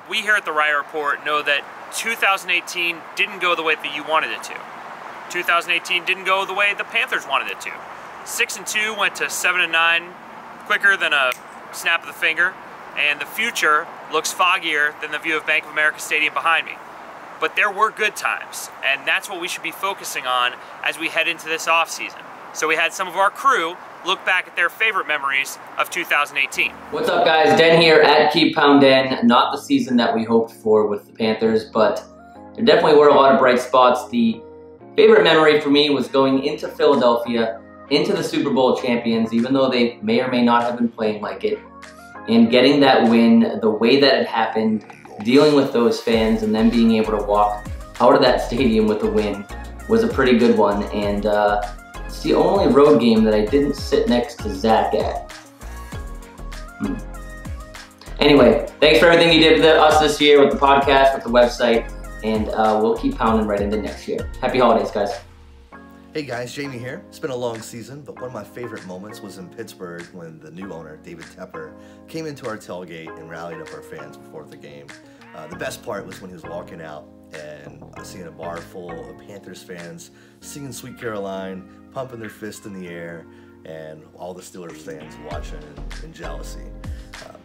we here at the Riot Report know that 2018 didn't go the way that you wanted it to. 2018 didn't go the way the Panthers wanted it to. 6-2 went to 7-9 quicker than a snap of the finger, and the future looks foggier than the view of Bank of America Stadium behind me. But there were good times, and that's what we should be focusing on as we head into this offseason. So we had some of our crew look back at their favorite memories of 2018. What's up, guys? Den here at Keep Pound Den. Not the season that we hoped for with the Panthers, but there definitely were a lot of bright spots. The favorite memory for me was going into Philadelphia, into the Super Bowl champions, even though they may or may not have been playing like it, and getting that win the way that it happened, dealing with those fans, and then being able to walk out of that stadium with a win was a pretty good one. And it's the only road game that I didn't sit next to Zach at. Anyway, thanks for everything you did for us this year with the podcast, with the website, and we'll keep pounding right into next year. Happy holidays, guys. Hey guys, Jamie here. It's been a long season, but one of my favorite moments was in Pittsburgh when the new owner, David Tepper, came into our tailgate and rallied up our fans before the game. The best part was when he was walking out and seeing a bar full of Panthers fans singing Sweet Caroline, pumping their fist in the air, and all the Steelers fans watching in jealousy.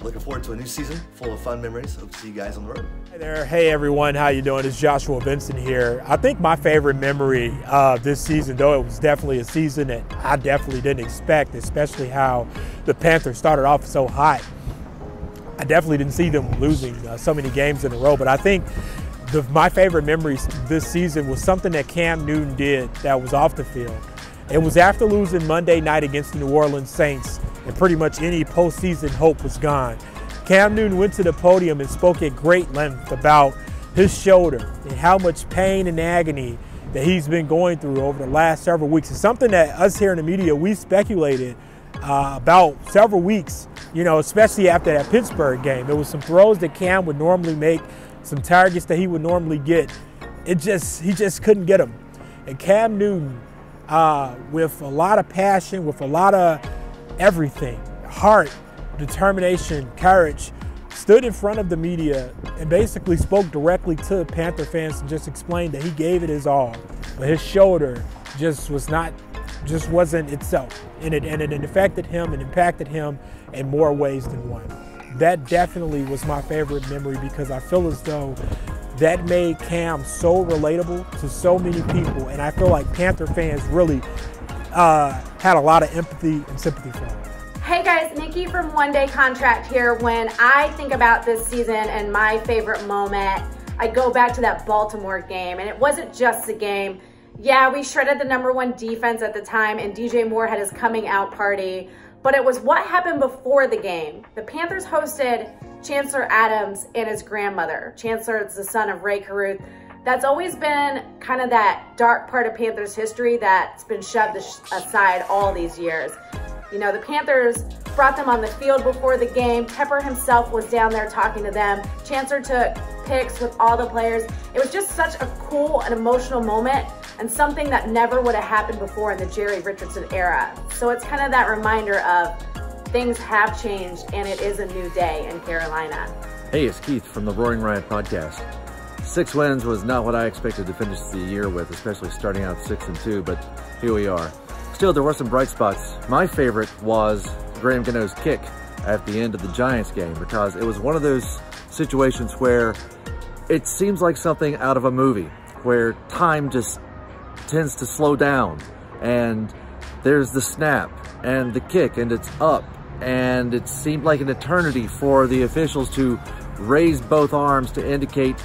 Looking forward to a new season full of fun memories. Hope to see you guys on the road. Hey there. Hey everyone, how you doing? It's Joshua Vincent here. I think my favorite memory of this season, though it was definitely a season that I definitely didn't expect, especially how the Panthers started off so hot. I definitely didn't see them losing so many games in a row, but I think my favorite memories this season was something that Cam Newton did that was off the field. It was after losing Monday night against the New Orleans Saints, and pretty much any postseason hope was gone. Cam Newton went to the podium and spoke at great length about his shoulder and how much pain and agony that he's been going through over the last several weeks. It's something that us here in the media, we speculated about several weeks, you know, especially after that Pittsburgh game. There was some throws that Cam would normally make, some targets that he would normally get. He just couldn't get them. And Cam Newton, with a lot of passion, with a lot of everything, heart, determination, courage, stood in front of the media and basically spoke directly to Panther fans and just explained that he gave it his all, but his shoulder just wasn't itself, and it affected him and impacted him in more ways than one. That definitely was my favorite memory because I feel as though that made Cam so relatable to so many people, and I feel like Panther fans really had a lot of empathy and sympathy for him. Hey guys, Nikki from One Day Contract here. When I think about this season and my favorite moment, I go back to that Baltimore game, and it wasn't just the game. Yeah, we shredded the #1 defense at the time, and DJ Moore had his coming out party, but it was what happened before the game. The Panthers hosted Chancellor Adams and his grandmother. Chancellor is the son of Ray Caruth. That's always been kind of that dark part of Panthers history that's been shoved aside all these years. You know, the Panthers brought them on the field before the game. Tepper himself was down there talking to them. Chancellor took pics with all the players. It was just such a cool and emotional moment, and something that never would have happened before in the Jerry Richardson era. So it's kind of that reminder of things have changed and it is a new day in Carolina. Hey, it's Keith from the Roaring Riot podcast. 6 wins was not what I expected to finish the year with, especially starting out 6-2, but here we are. Still, there were some bright spots. My favorite was Graham Gano's kick at the end of the Giants game, because it was one of those situations where it seems like something out of a movie, where time just tends to slow down, and there's the snap and the kick, and it's up, and it seemed like an eternity for the officials to raise both arms to indicate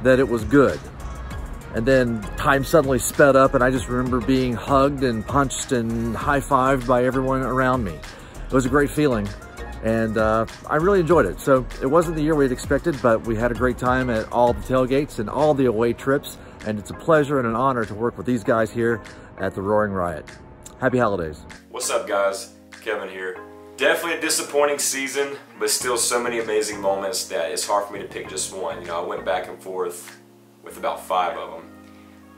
that it was good. And then time suddenly sped up, and I just remember being hugged and punched and high-fived by everyone around me. It was a great feeling, and I really enjoyed it. So it wasn't the year we had expected, but we had a great time at all the tailgates and all the away trips, and it's a pleasure and an honor to work with these guys here at the Roaring Riot. Happy holidays. What's up, guys? Kevin here. Definitely a disappointing season, but still so many amazing moments that it's hard for me to pick just one. You know, I went back and forth with about 5 of them.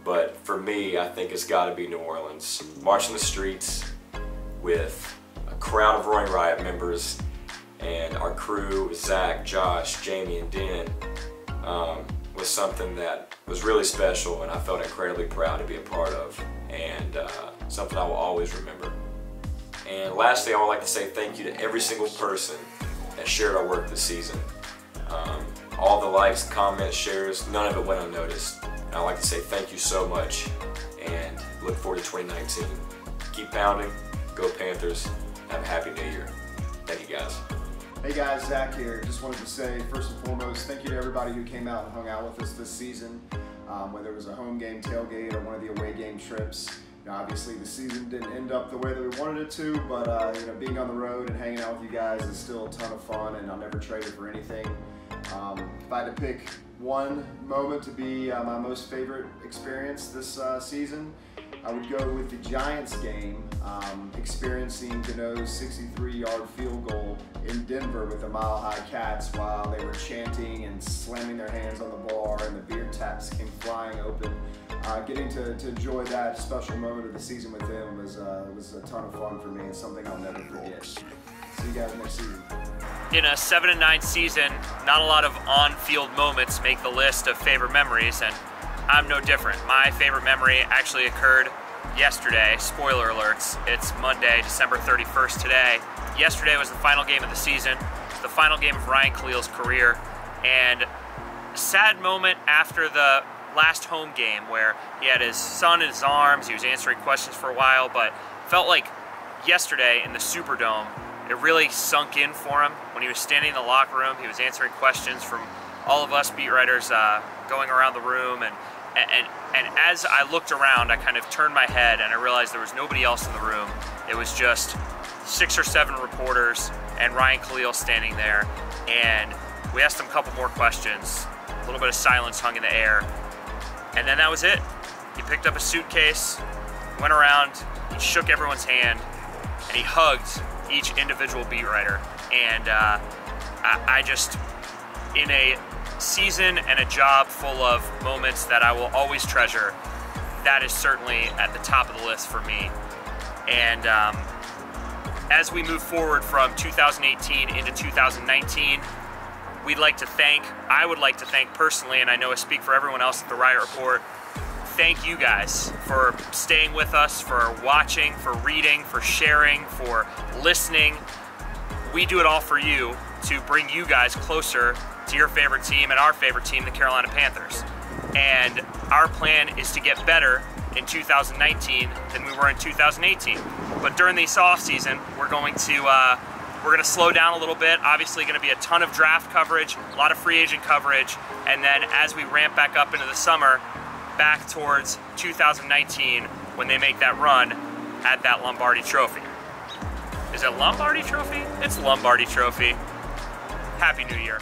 But for me, I think it's got to be New Orleans. Marching the streets with a crowd of Roaring Riot members and our crew, Zach, Josh, Jamie, and Den, was something that was really special, and I felt incredibly proud to be a part of, and something I will always remember. And lastly, I would like to say thank you to every single person that shared our work this season. All the likes, comments, shares, none of it went unnoticed. And I'd like to say thank you so much, and look forward to 2019. Keep pounding, go Panthers, have a happy new year. Thank you guys. Hey guys, Zach here. Just wanted to say, first and foremost, thank you to everybody who came out and hung out with us this season, whether it was a home game tailgate or one of the away game trips. You know, obviously the season didn't end up the way that we wanted it to, but you know, being on the road and hanging out with you guys is still a ton of fun, and I'll never trade it for anything. If I had to pick one moment to be my most favorite experience this season, I would go with the Giants game, experiencing Gano's 63-yard field goal in Denver with the Mile High Cats while they were chanting and slamming their hands on the bar and the beer taps came flying open. Getting to enjoy that special moment of the season with them was a ton of fun for me and something I'll never forget. See you guys next season. In a 7-9 season, not a lot of on-field moments make the list of favorite memories, and I'm no different. My favorite memory actually occurred yesterday. Spoiler alerts, it's Monday, December 31st today. Yesterday was the final game of the season, the final game of Ryan Khalil's career, and a sad moment after the last home game where he had his son in his arms, he was answering questions for a while, but felt like yesterday in the Superdome, it really sunk in for him. When he was standing in the locker room, he was answering questions from all of us beat writers going around the room, and as I looked around, I kind of turned my head and I realized there was nobody else in the room. It was just 6 or 7 reporters and Ryan Khalil standing there, and we asked him a couple more questions. A little bit of silence hung in the air, and then that was it. He picked up a suitcase, went around, he shook everyone's hand, and he hugged each individual beat writer. And I just, in a season and a job full of moments that I will always treasure, that is certainly at the top of the list for me. And as we move forward from 2018 into 2019, I would like to thank personally, and I know I speak for everyone else at the Riot Report, thank you guys for staying with us, for watching, for reading, for sharing, for listening. We do it all for you to bring you guys closer to your favorite team and our favorite team, the Carolina Panthers. And our plan is to get better in 2019 than we were in 2018. But during this off season, we're going to slow down a little bit. Obviously going to be a ton of draft coverage, a lot of free agent coverage, and then as we ramp back up into the summer, back towards 2019 when they make that run at that Lombardi Trophy. Is it Lombardi Trophy? It's Lombardi Trophy. Happy New Year.